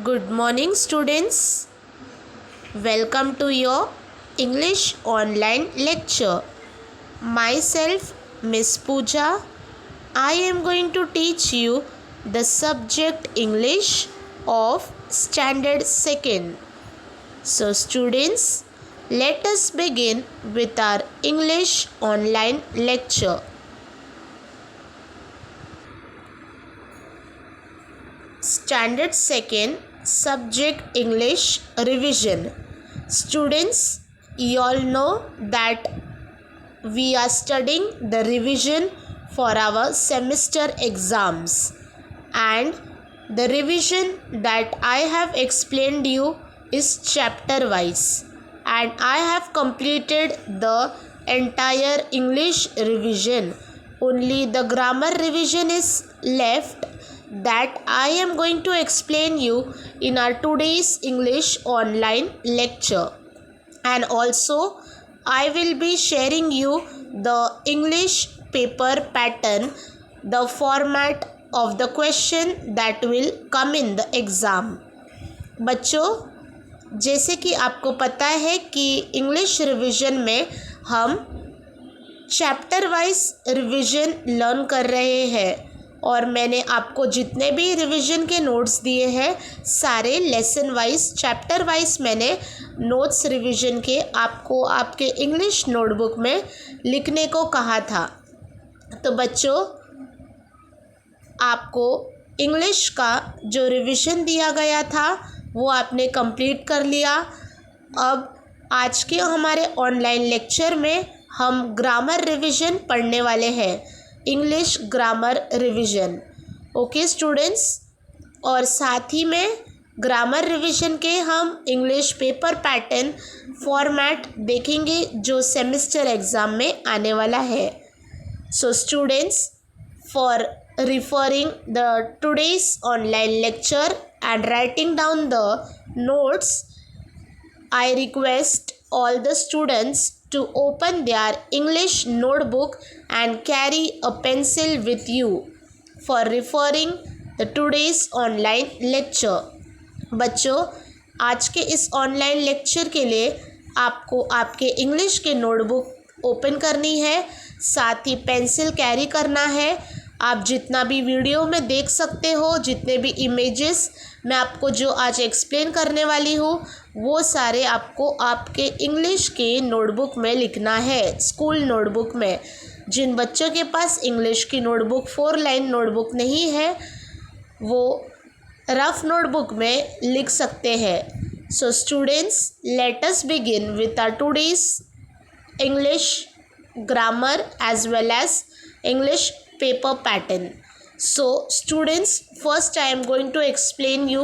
Good morning, students. Welcome to your English online lecture. Myself, Miss Pooja. I am going to teach you the subject English of Standard 2nd. So, students, let us begin with our English online lecture. Standard 2nd Subject English Revision. Students, you all know that we are studying the revision for our semester exams, and the revision that I have explained you is chapter wise, and I have completed the entire English revision. Only the grammar revision is left, that I am going to explain you in our today's English online lecture. And also I will be sharing you the English paper pattern, the format of the question that will come in the exam. बच्चों, जैसे कि आपको पता है कि English revision में हम chapter wise revision learn कर रहे हैं, और मैंने आपको जितने भी रिवीजन के नोट्स दिए हैं सारे लेसन वाइज चैप्टर वाइज मैंने नोट्स रिवीजन के आपको आपके इंग्लिश नोटबुक में लिखने को कहा था. तो बच्चों, आपको इंग्लिश का जो रिवीजन दिया गया था वो आपने कंप्लीट कर लिया. अब आज के हमारे ऑनलाइन लेक्चर में हम ग्रामर रिवीजन पढ़ने वाले हैं, English grammar revision. Okay students, और साथ ही में ग्रामर रिवीजन के हम इंग्लिश पेपर पैटर्न फॉर्मेट देखेंगे जो सेमेस्टर एग्ज़ाम में आने वाला है. So students, for referring the today's online lecture and writing down the notes, I request all the students to open their English notebook and carry a pencil with you for referring the today's online lecture. बच्चों, आज के इस online lecture के लिए आपको आपके English के notebook open करनी है, साथ ही पेंसिल कैरी करना है. आप जितना भी वीडियो में देख सकते हो, जितने भी इमेजेस मैं आपको जो आज एक्सप्लेन करने वाली हूँ, वो सारे आपको आपके इंग्लिश के नोटबुक में लिखना है, स्कूल नोटबुक में. जिन बच्चों के पास इंग्लिश की नोटबुक 4 लाइन नोटबुक नहीं है, वो रफ नोटबुक में लिख सकते हैं. So students, let us begin with our today's English grammar as well as English paper pattern. So students, first I am going to explain you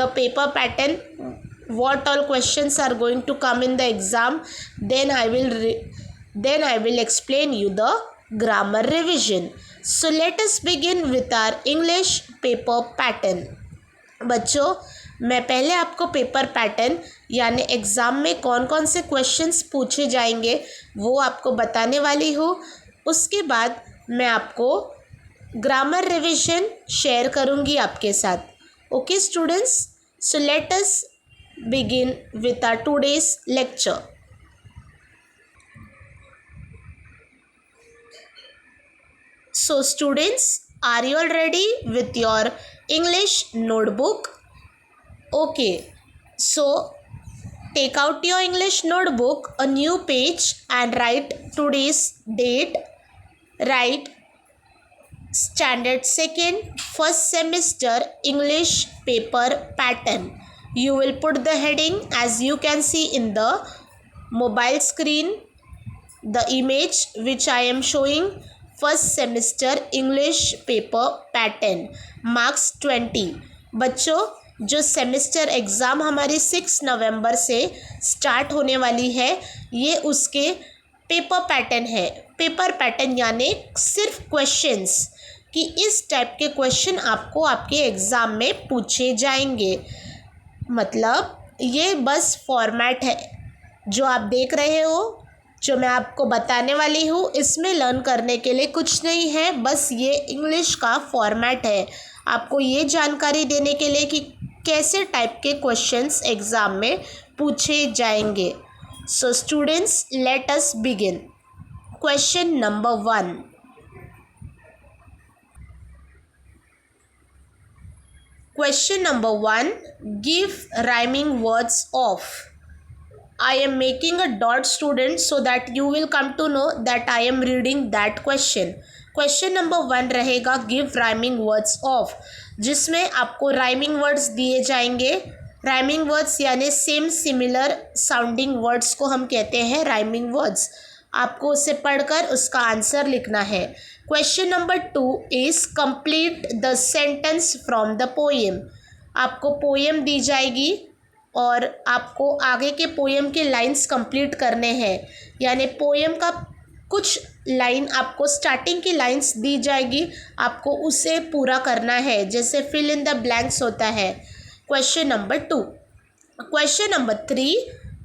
the paper pattern, what all questions are going to come in the exam. Then I will explain you the grammar revision. So let us begin with our English paper pattern. बच्चों, मैं पहले आपको paper pattern यानी exam में कौन कौन से questions पूछे जाएंगे वो आपको बताने वाली हूँ. उसके बाद मैं आपको ग्रामर रिवीजन शेयर करूंगी आपके साथ. Okay students, so let us begin with our today's lecture. So students, are you all ready with your English notebook? Okay, so take out your English notebook, a new page, and write today's date. Write Standard 2nd first semester English paper pattern. You will put the heading as you can see in the mobile screen, the image which I am showing, first semester English paper pattern, marks 20. बच्चों, जो semester exam हमारी 6 नवंबर से start होने वाली है, ये उसके paper pattern है. पेपर पैटर्न यानी सिर्फ क्वेश्चंस कि इस टाइप के क्वेश्चन आपको आपके एग्ज़ाम में पूछे जाएंगे. मतलब ये बस फॉर्मेट है जो आप देख रहे हो, जो मैं आपको बताने वाली हूँ. इसमें लर्न करने के लिए कुछ नहीं है, बस ये इंग्लिश का फॉर्मेट है आपको ये जानकारी देने के लिए कि कैसे टाइप के क्वेश्चंस एग्ज़ाम में पूछे जाएंगे। सो students, let us begin. Question number 1। Question number 1. Give rhyming words of. I am making a dot, student, so that you will come to know that I am reading that question. Question number 1 रहेगा give rhyming words of, जिसमें आपको rhyming words दिए जाएंगे। rhyming words यानी same similar sounding words को हम कहते हैं rhyming words। आपको उसे पढ़कर उसका आंसर लिखना है। Question number 2 is complete the sentence from the poem. आपको पोएम दी जाएगी और आपको आगे के पोएम के लाइंस कंप्लीट करने हैं, यानी पोएम का कुछ लाइन आपको स्टार्टिंग की लाइंस दी जाएगी, आपको उसे पूरा करना है, जैसे फिल इन द ब्लैंक्स होता है। Question number 2। Question number 3,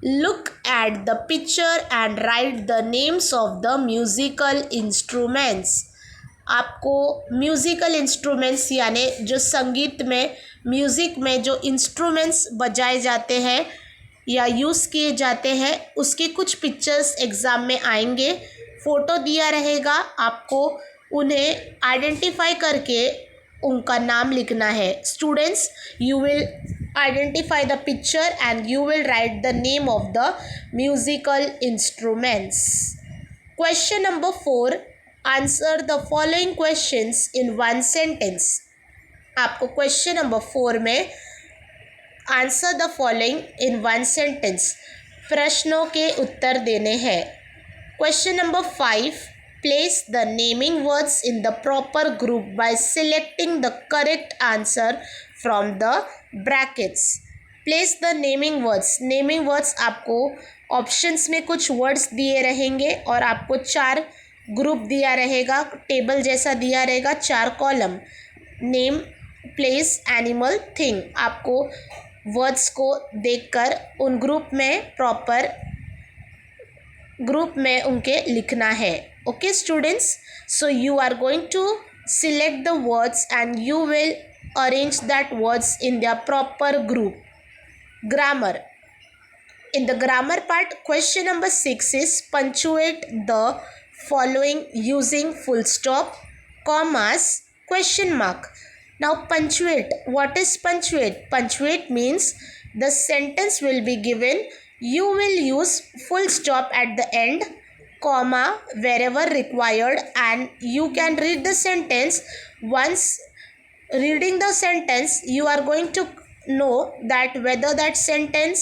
look at the picture and write the names of the musical instruments. आपको म्यूज़िकल इंस्ट्रूमेंट्स यानी जो संगीत में, म्यूज़िक में जो इंस्ट्रूमेंट्स बजाए जाते हैं या यूज़ किए जाते हैं, उसके कुछ पिक्चर्स एग्ज़ाम में आएंगे। फ़ोटो दिया रहेगा, आपको उन्हें आइडेंटिफाई करके उनका नाम लिखना है। Students, you will identify the picture and you will write the name of the musical instruments. Question number 4. Answer the following questions in one sentence. आपको क्वेश्चन नंबर 4 में answer the following in one sentence, प्रश्नों के उत्तर देने हैं। Question number 5. Place the naming words in the proper group by selecting the correct answer from the brackets. Place the naming words. Naming words आपको options में कुछ words दिए रहेंगे और आपको 4 ग्रुप दिया रहेगा, टेबल जैसा दिया रहेगा, 4 column. Name, place, animal, thing. आपको वर्ड्स को देखकर उन ग्रुप में प्रॉपर ग्रुप में उनके लिखना है। Okay students, so you are going to select the words and you will arrange that words in their proper group. Grammar. In the grammar part, question number 6 is punctuate the following using full stop, commas, question mark. Now punctuate. What is punctuate? Punctuate means the sentence will be given. You will use full stop at the end, comma wherever required, and you can read the sentence. Once reading the sentence, you are going to know that whether that sentence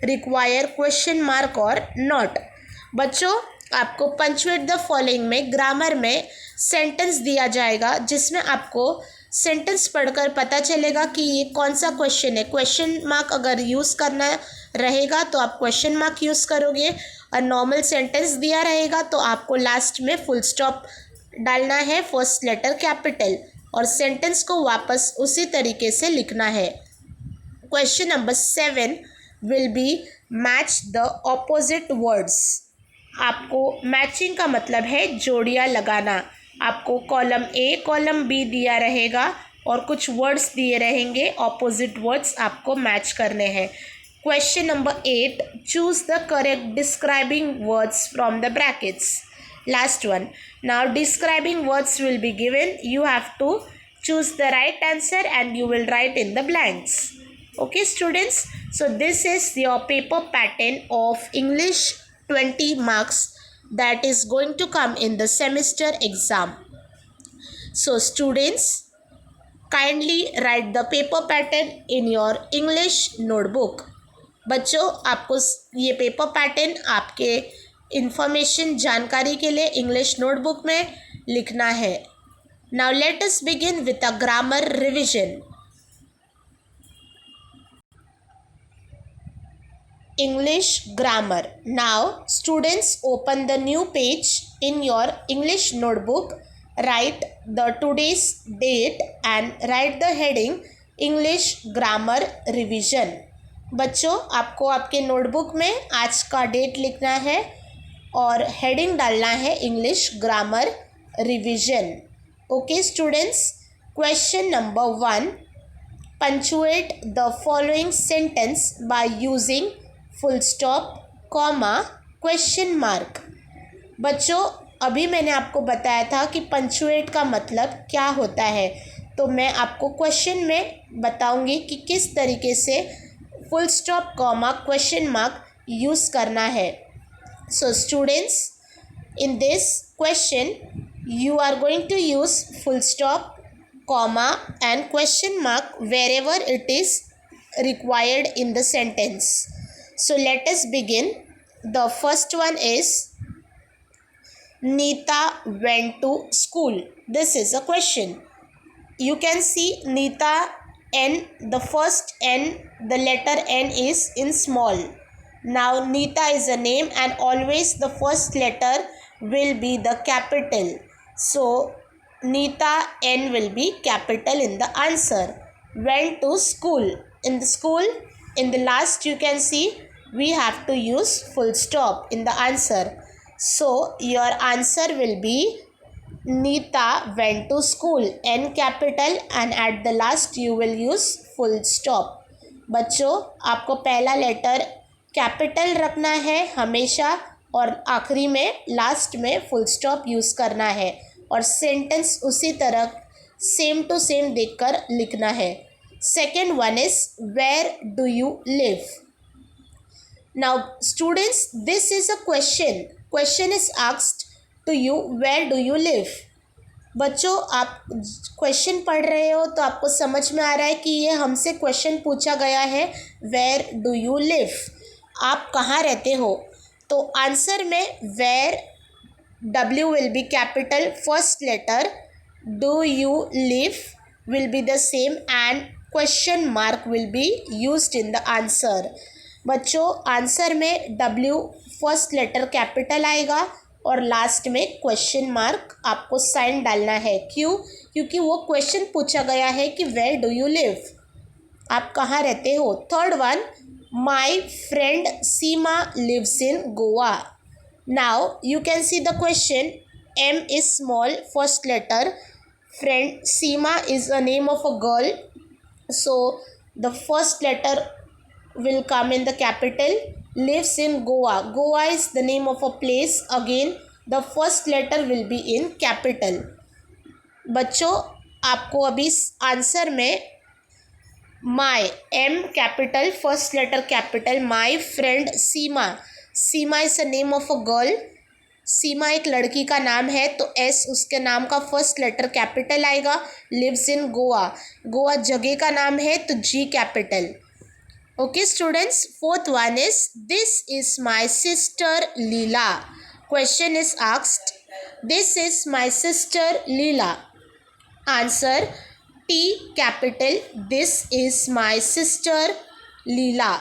require question mark or not. बच्चों, आपको punctuate the following में grammar में sentence दिया जाएगा, जिसमें आपको sentence पढ़कर पता चलेगा कि ये कौन सा क्वेश्चन है। क्वेश्चन मार्क अगर यूज़ करना रहेगा तो आप क्वेश्चन मार्क यूज़ करोगे, और नॉर्मल सेंटेंस दिया रहेगा तो आपको लास्ट में फुल स्टॉप डालना है, फर्स्ट लेटर कैपिटल, और सेंटेंस को वापस उसी तरीके से लिखना है। Question number 7 will be match the opposite words. आपको मैचिंग का मतलब है जोड़ियाँ लगाना। आपको कॉलम ए, कॉलम बी दिया रहेगा और कुछ वर्ड्स दिए रहेंगे, ऑपोजिट वर्ड्स आपको मैच करने हैं। Question number 8, choose the correct describing words from the brackets. Last one. Now describing words will be given. You have to choose the right answer and you will write in the blanks. Okay students, so this is your paper pattern of English 20 marks that is going to come in the semester exam. So students, kindly write the paper pattern in your English notebook. बच्चों, आपको ये paper pattern आपके information, जानकारी के लिए English notebook में लिखना है। Now let us begin with a grammar revision. English grammar. Now students, open the new page in your English notebook, write the today's date and write the heading English grammar revision. बच्चों, आपको आपके notebook में आज का date लिखना है और heading डालना है English grammar revision. Okay students, question number 1, Punctuate the following sentence by using full stop, comma, question mark. बच्चों, अभी मैंने आपको बताया था कि पंचुएट का मतलब क्या होता है, तो मैं आपको क्वेश्चन में बताऊंगी कि किस तरीके से full stop, comma, question mark use करना है. So students, in this question you are going to use full stop, comma and question mark wherever it is required in the sentence. So let us begin. The first one is Neeta went to school. This is a question. You can see Neeta, N, the first N, the letter N is in small. Now Neeta is a name and always the first letter will be the capital. So Neeta, N, will be capital in the answer. Went to school. In the school, in the last you can see we have to use full stop in the answer. So your answer will be Neeta went to school, N capital, and at the last you will use full stop. बच्चों, आपको पहला letter capital रखना है हमेशा और आखिरी में, last में फुल स्टॉप यूज़ करना है और सेंटेंस उसी तरह सेम टू सेम देखकर लिखना है. Second one is where do you live. Now students, this is a question. Question is asked to you, where do you live. बच्चों, आप क्वेश्चन पढ़ रहे हो तो आपको समझ में आ रहा है कि ये हमसे क्वेश्चन पूछा गया है, वेयर डू यू लिव, आप कहाँ रहते हो. तो आंसर में where, W will be capital first letter, do you live will be the same and question mark will be used in the answer. बच्चों, आंसर में W फर्स्ट लेटर कैपिटल आएगा और लास्ट में क्वेश्चन मार्क आपको sign डालना है. क्यों? क्योंकि वो क्वेश्चन पूछा गया है कि वेयर डू यू लिव, आप कहाँ रहते हो. Third one, my friend Seema lives in Goa. Now you can see the question. M is small, first letter. Friend Seema is a name of a girl, so the first letter will come in the capital. Lives in Goa. Goa is the name of a place. Again the first letter will be in capital. बच्चों, आपको अभी answer में my, M capital, first letter capital, my friend Seema. Seema is a name of a girl. Seema एक लड़की का नाम है, तो एस उसके नाम का फर्स्ट लेटर कैपिटल आएगा. लिव्स इन गोवा, गोवा जगह का नाम है, तो G capital. Okay students, fourth one is this is my sister Leela. Question is asked, this is my sister Leela. Answer T capital, this is my sister Leela.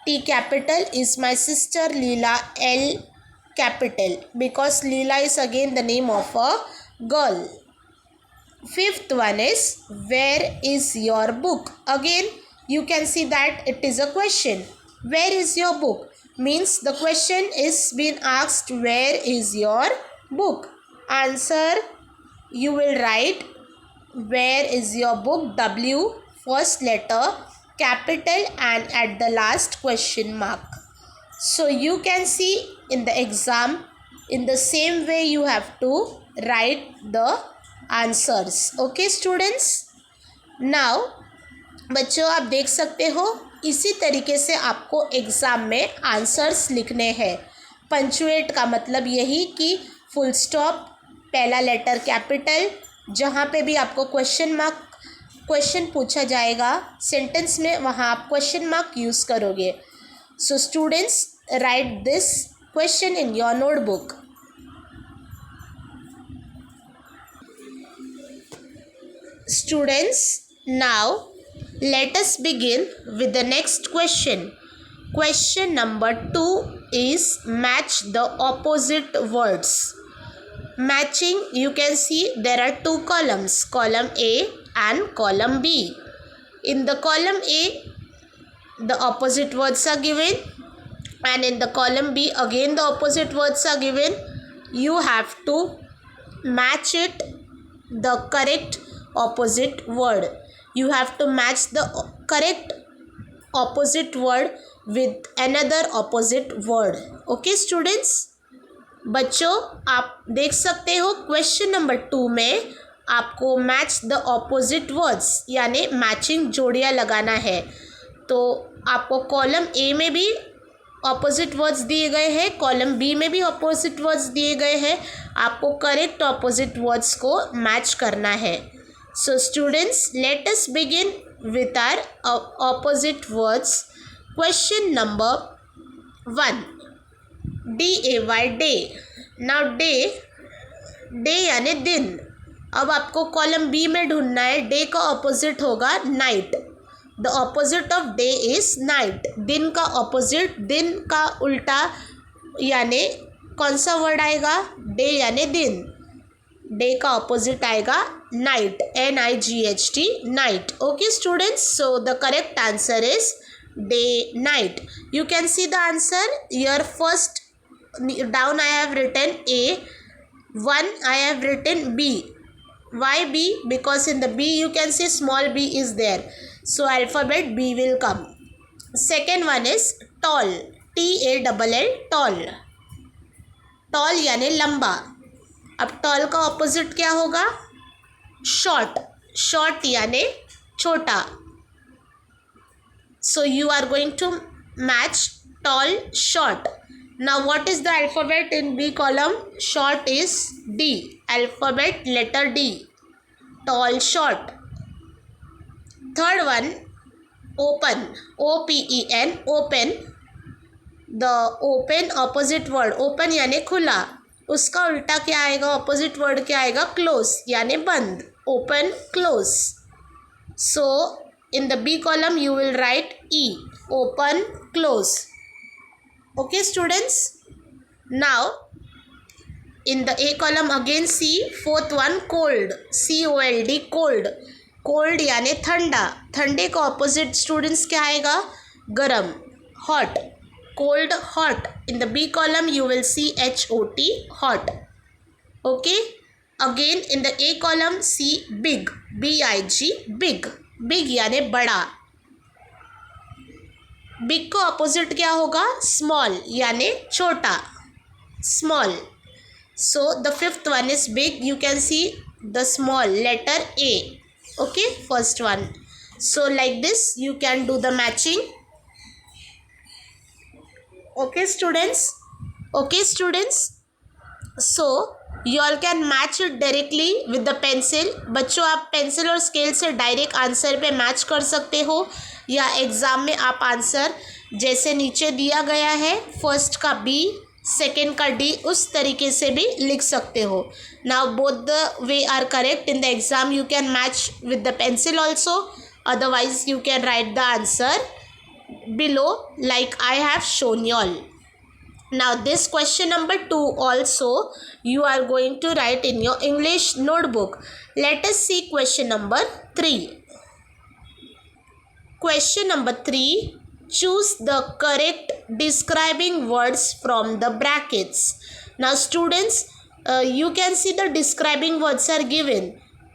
T capital is my sister Leela, L capital, because Leela is again the name of a girl. Fifth one is where is your book. Again you can see that it is a question. Where is your book means the question is being asked, where is your book. Answer, you will write where is your book, W first letter capital and at the last question mark. So you can see in the exam, in the same way you have to write the answers. Okay students, now बच्चों आप देख सकते हो इसी तरीके से आपको exam में आंसर्स लिखने हैं. पंचुएट का मतलब यही कि फुल स्टॉप, पहला लेटर कैपिटल, जहाँ पे भी आपको क्वेश्चन पूछा जाएगा सेंटेंस में, वहाँ आप क्वेश्चन मार्क यूज़ करोगे. So students, right this question in your notebook. Students, now let us begin with the next question. Question number 2 is match the opposite words. Matching, you can see there are two columns, column A and column B. In the column A the opposite words are given and in the column B again the opposite words are given. You have to match it, the correct opposite word. you have to match the correct opposite word with another opposite word. Okay students, बच्चों आप देख सकते हो question number 2 में आपको match the opposite words यानी matching जोड़ियाँ लगाना है। तो आपको कॉलम ए में भी ऑपोजिट वर्ड्स दिए गए हैं, कॉलम बी में भी ऑपोजिट वर्ड्स दिए गए हैं, आपको करेक्ट ऑपोजिट वर्ड्स को मैच करना है। सो students, let us begin with our opposite words. Question number 1, day, day. Now day यानी दिन। अब आपको कॉलम बी में ढूंढना है, डे का ऑपोजिट होगा night. The opposite of day is night. दिन का ऑपोजिट, दिन का उल्टा यानी कौन सा वर्ड आएगा? डे यानी दिन। डे का ऑपोजिट आएगा night, NIGHT, night. Okay students, so the correct answer is day, night. You can see the answer here. First down I have written A, 1 I have written B. Why B? Because in the B you can see small b is there, so alphabet B will come. Second one is tall, TALL, tall। tall यानी लंबा। अब toll का opposite क्या होगा? Short, short यानी छोटा। So you are going to match tall, short. Now what is the alphabet in B column? Short is D, alphabet letter D, tall, short. Third one open, OPEN, open. The open opposite word, open यानी खुला, उसका उल्टा क्या आएगा? Opposite word क्या आएगा? Close यानी बंद। Open, close. So in the B column you will write E, open, close. Okay students, now in the A column again C, fourth one cold, COLD, cold. Cold यानी ठंडा, ठंडे का opposite students क्या आएगा? गरम, hot. Cold, hot. In the B column you will see HOT, hot. Okay, again in the A column see big, BIG, big, big यानी बड़ा। big का ऑपोजिट क्या होगा? small यानी छोटा, small. So the fifth one is big. You can see the small letter A. Okay, first one. So like this you can do the matching. Okay students, so you all can match it directly with the pencil. बच्चों आप pencil और scale से direct answer पे match कर सकते हो, या exam में आप आंसर जैसे नीचे दिया गया है, फर्स्ट का B, सेकेंड का D, उस तरीके से भी लिख सकते हो। Now both the way are correct. In the exam you can match with the pencil also, otherwise you can write the answer below like I have shown you all. Now this question number 2 also you are going to write in your English notebook. Let us see question number 3. Question number 3, choose the correct describing words from the brackets. Now students, you can see the describing words are given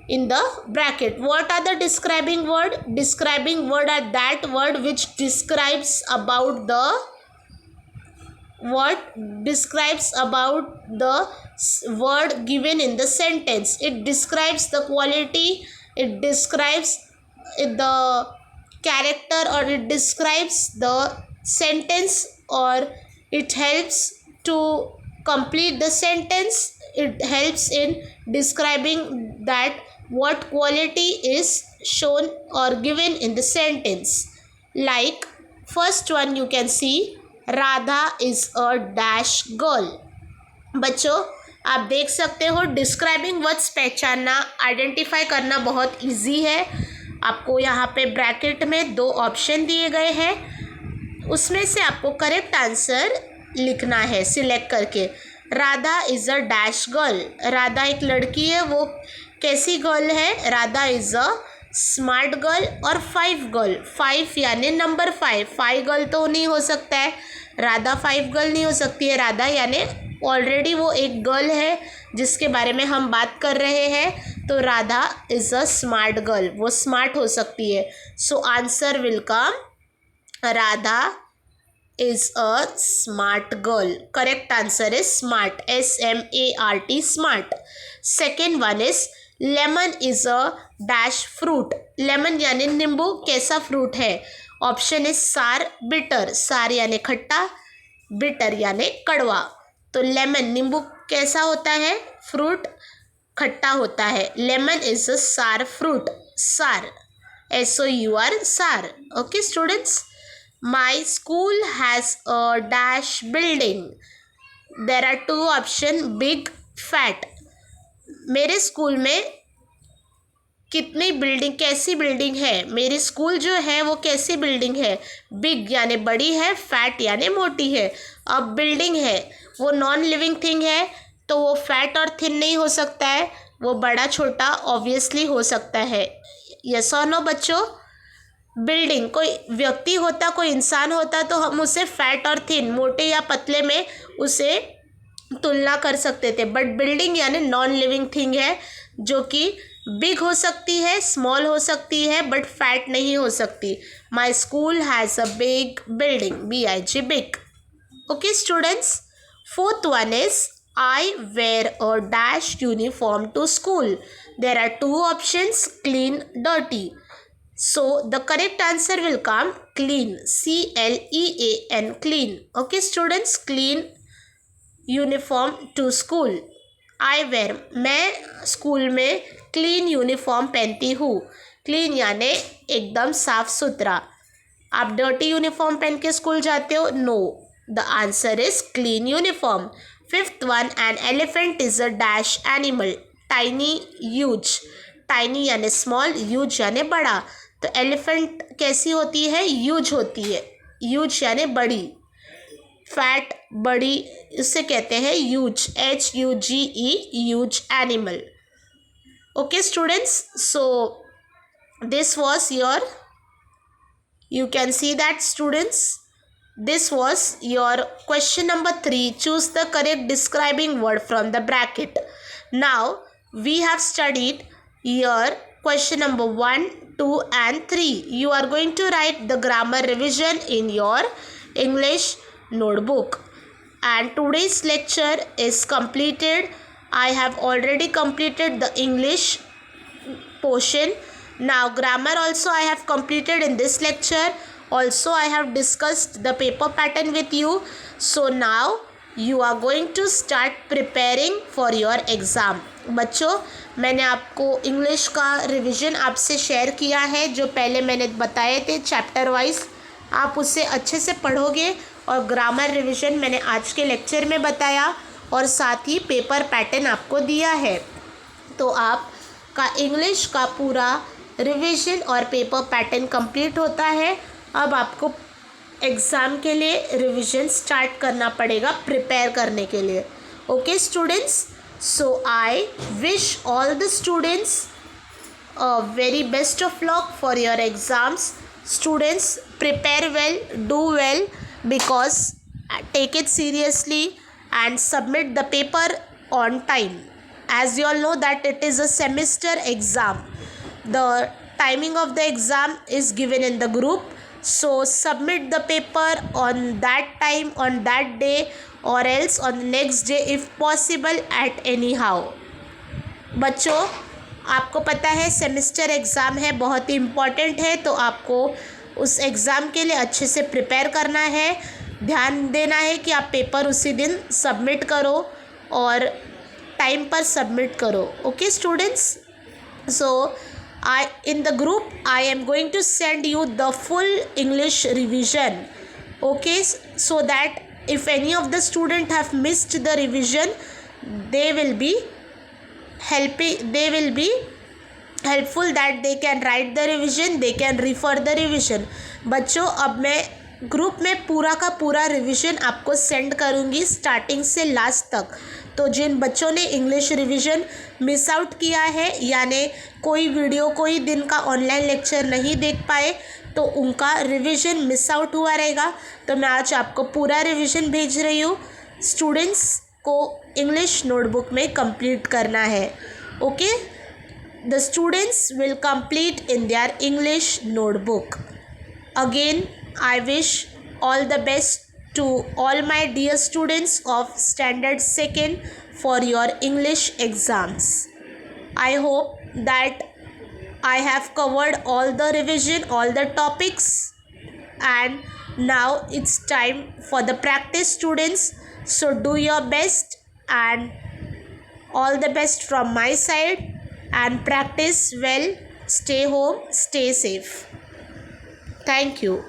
in the bracket. What are the describing word? Describing word are that word which describes about the word given in the sentence. It describes the quality, it describes the character, or it describes the sentence, or it helps to complete the sentence. It helps in describing that what quality is shown or given in the sentence. Like first one you can see Radha is a dash girl. बच्चों आप देख सकते हो describing words पहचानना, identify करना बहुत easy है। आपको यहाँ पे ब्रैकेट में 2 ऑप्शन दिए गए हैं, उसमें से आपको करेक्ट आंसर लिखना है सिलेक्ट करके। Radha is a dash girl, Radha एक लड़की है, वो कैसी गर्ल है? Radha is a smart girl और 5 गर्ल। 5 यानी नंबर 5 गर्ल तो नहीं हो सकता है, राधा 5 गर्ल नहीं हो सकती है। राधा यानी ऑलरेडी वो एक गर्ल है जिसके बारे में हम बात कर रहे हैं, तो Radha is a smart girl, वो स्मार्ट हो सकती है। So answer will come Radha is a smart girl. Correct answer is smart, SMART, smart. Second one is lemon is a dash fruit. Lemon यानी नींबू कैसा फ्रूट है? ऑप्शन इज सार, bitter. सार यानी खट्टा, बिटर यानी कड़वा। तो लेमन नींबू कैसा होता है? फ्रूट खट्टा होता है। लेमन इज अ सार fruit, sour, SOUR, sour. Okay students, my school has a dash building. There are two option, big, fat. मेरे स्कूल में कितनी बिल्डिंग, कैसी बिल्डिंग है? मेरी स्कूल जो है वो कैसी बिल्डिंग है? बिग यानी बड़ी है, फैट यानी मोटी है। अब बिल्डिंग है, वो नॉन लिविंग थिंग है, तो वो फैट और थिन नहीं हो सकता है, वो बड़ा छोटा ऑब्वियसली हो सकता है। यस और नो बच्चों? बिल्डिंग, कोई व्यक्ति होता, कोई इंसान होता, तो हम उसे फैट और थिन, मोटे या पतले में उसे तुलना कर सकते थे। बट बिल्डिंग यानी नॉन लिविंग थिंग है, जो कि बिग हो सकती है, स्मॉल हो सकती है, बट फैट नहीं हो सकती। माई school has a big building, BIG, big. Okay students, fourth one is I wear a dash uniform to school. There are two options, clean, dirty. So the correct answer will come clean, CLEAN, clean. Okay students, clean uniform to school. I wear, मैं school में clean uniform पहनती हूँ। Clean यानी एकदम साफ सुथरा। आप dirty uniform पहन के स्कूल जाते हो? No, the answer is clean uniform. Fifth one, an elephant is a dash animal, tiny, huge. Tiny यानी स्मॉल, यूज यानी बड़ा। तो एलिफेंट कैसी होती है? यूज होती है, यूज यानी बड़ी। फैट, बड़ी, इससे कहते हैं use, HUGE, use animal. Okay students, so this was your, you can see that students, this was your question number 3. Choose the correct describing word from the bracket. Now we have studied your question number 1, 2 and 3. You are going to write the grammar revision in your English notebook, and today's lecture is completed. I have already completed the English portion. Now grammar also I have completed in this lecture. Also I have discussed the paper pattern with you. So now you are going to start preparing for your exam. बच्चों, मैंने आपको English का revision आपसे share किया है, जो पहले मैंने बताए थे चैप्टर वाइज। आप उसे अच्छे से पढ़ोगे, और ग्रामर रिवीजन मैंने आज के लेक्चर में बताया, और साथ ही पेपर पैटर्न आपको दिया है। तो आपका इंग्लिश का पूरा रिवीजन और पेपर पैटर्न कंप्लीट होता है। अब आपको एग्ज़ाम के लिए रिवीजन स्टार्ट करना पड़ेगा, प्रिपेयर करने के लिए। Okay students, so I wish all the students a very best of luck for your exams. Students, prepare well, do well, because take it seriously and submit the paper on time. As you all know that it is a semester exam. The timing of the exam is given in the group. So submit the paper on that time, on that day, or else on the next day if possible at anyhow. बच्चों, आपको पता है semester exam है, बहुत ही important है, तो आपको उस एग्ज़ाम के लिए अच्छे से प्रिपेयर करना है। ध्यान देना है कि आप पेपर उसी दिन सबमिट करो और टाइम पर सबमिट करो। Okay students, so in the group I am going to send you the full English revision, okay, so that if any of the student have missed the revision, they will be helpful that they can write the revision, they can refer the revision. बच्चों, अब मैं group में पूरा का पूरा revision आपको send करूँगी starting से लास्ट तक। तो जिन बच्चों ने इंग्लिश रिवीजन मिस आउट किया है, यानी कोई वीडियो, कोई दिन का ऑनलाइन लेक्चर नहीं देख पाए, तो उनका रिवीजन मिस आउट हुआ रहेगा। तो मैं आज आपको पूरा रिवीजन भेज रही हूँ। स्टूडेंट्स, को इंग्लिश नोटबुक में कंप्लीट करना है. Okay, the students will complete in their English notebook. Again, I wish all the best to all my dear students of Standard 2nd for your English exams. I hope that I have covered all the revision, all the topics, and now it's time for the practice, students. So do your best, and all the best from my side, and practice well. Stay home, stay safe. Thank you.